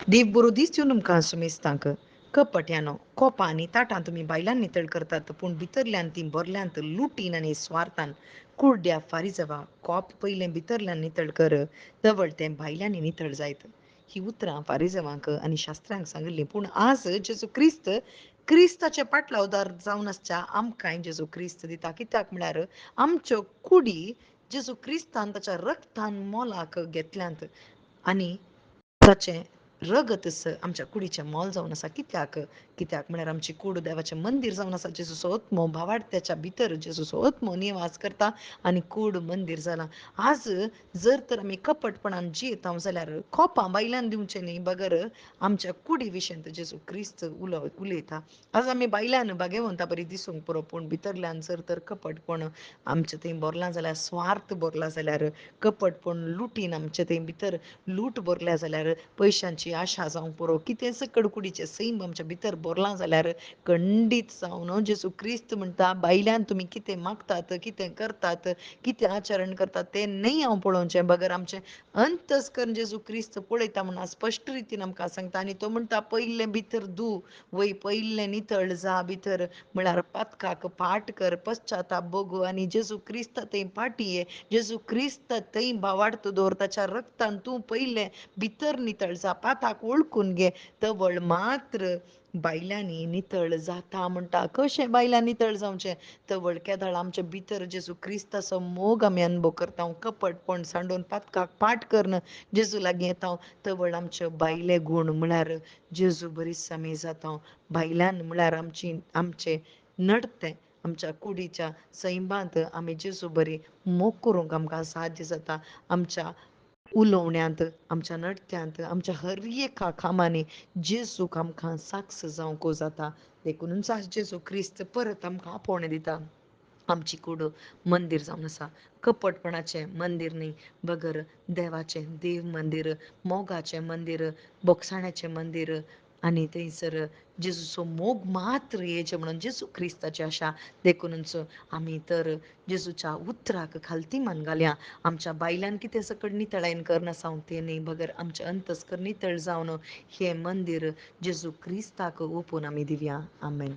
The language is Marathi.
देव बरो दीस दिवन तुमकां सुमेस्तांक कपट्यानो कोपा आनी ताटां तुमी बायलां नितळ करतात पूण भितरल्यान ती बरल्यांत लुटीन आनी स्वार्थान कुर्ड्या फारिजवा कोप पयलें भितरल्यान नितळ कर तवळ तें भायल्यांनी नितळ जायत. ही उतरां फारिजवांक आनी शास्त्रांक सांगिल्लीं पूण आज जेजू क्रिस्ताचे पाटलावदार जावन आसच्या आमकांय जेजू क्रिस्त दिता कित्याक म्हळ्यार आमच्यो कुडी जेजू क्रिस्तान ताच्या रक्तान मोलाक घेतल्यांत आनी ताचें रगत आमच्या कुडीचें मोल जावन आसा कित्याक म्हळ्यार आमची कूड देवाचें मंदीर जावन आसा जेजूचो आत्मो भावार्थ्याच्या भितर जेजूचो आत्मो निवास करता आनी कूड मंदीर जालां. आज जर तर आमी कपटपणान जियेता जाल्यार कोपां बायल्यान दिवचें न्ही बगर आमच्या कुडी विशीं जेजू क्रिस्त उलयता. आज आमी बायल्यान भाग्यवंता बरी दिसूंक पुरो पूण भितरल्यान जर तर कपटपण आमचें थंय भरलां जाल्यार स्वार्थ भरला जाल्यार कपटपण लुटीन आमचें थंय भितर लूट भरल्या जाल्यार पयशांची आशा जावं पुरो कितें सकड कुडीचें सैम आमच्या भितर भरलां जाल्यार खंडीत जावन जेजू क्रिस्त म्हणटा बायल्यान तुमी कितें मागतात कितें करतात कितें आचरण करतात तें न्हय हांव पळोवचें बगर आमचें अंतस्करण जेजू क्रिस्त पळयता म्हणून स्पश्ट रितीन आमकां सांगता आनी तो म्हणटा पयलें भितर वय पयलें नितळ जा भितर म्हळ्यार पातकाक पाट कर पश्चाताप भोगू आनी जेजू क्रिस्त थंय पाटये जेजू क्रिस्त थंय भावार्थ दवर ताच्या रक्तान तूं पयलें भितर नितळ जा पाताक वळखून घे तवळ मात्र बायल्यांनी नितळ जाता म्हणटा. कशें बायल्यां नितळ जावचें तवळ केदाळ आमच्या भितर जेजू क्रिस्ताचो मोग आमी अनुभव करता कपटपण सांडून पातकाक पाट करन जेजू लागीं येता तवळ आमचे बायले गूण म्हळ्यार जेजू बरीच आमी जाता. बायल्यान म्हळ्यार आमचें नडतें आमच्या कुडीच्या सैमांत आमी जेजू बरी मोग करूंक आमकां साध्य जाता. आमच्या उलोवण्यांत आमच्या नडत्यांत आमच्या हर एका कामांनी जेजूक आमकां साक्ष जावंक जाता. देखूनच आज जेजू क्रिस्त परत आमकां आपोवणें दिता. आमची कूड मंदीर जावन आसा कपटपणाचें मंदीर न्ही बगर देवाचें देव मंदीर मोगाचें मंदीर बोगसाण्याचें मंदीर आनी थंयसर जेजूचो मोग मात्र येचें म्हणून जेजू क्रिस्ताची आशा. देखूनच आमी तर जेजूच्या उतराक खालती मान घालया. आमच्या बायल्यान कितें सकड नितळायन करना सावन तें न्ही बगर आमचें अंतस्कर नितळ जावन हें मंदीर जेजू क्रिस्ताक ओपून आमी दिवया. आमेन.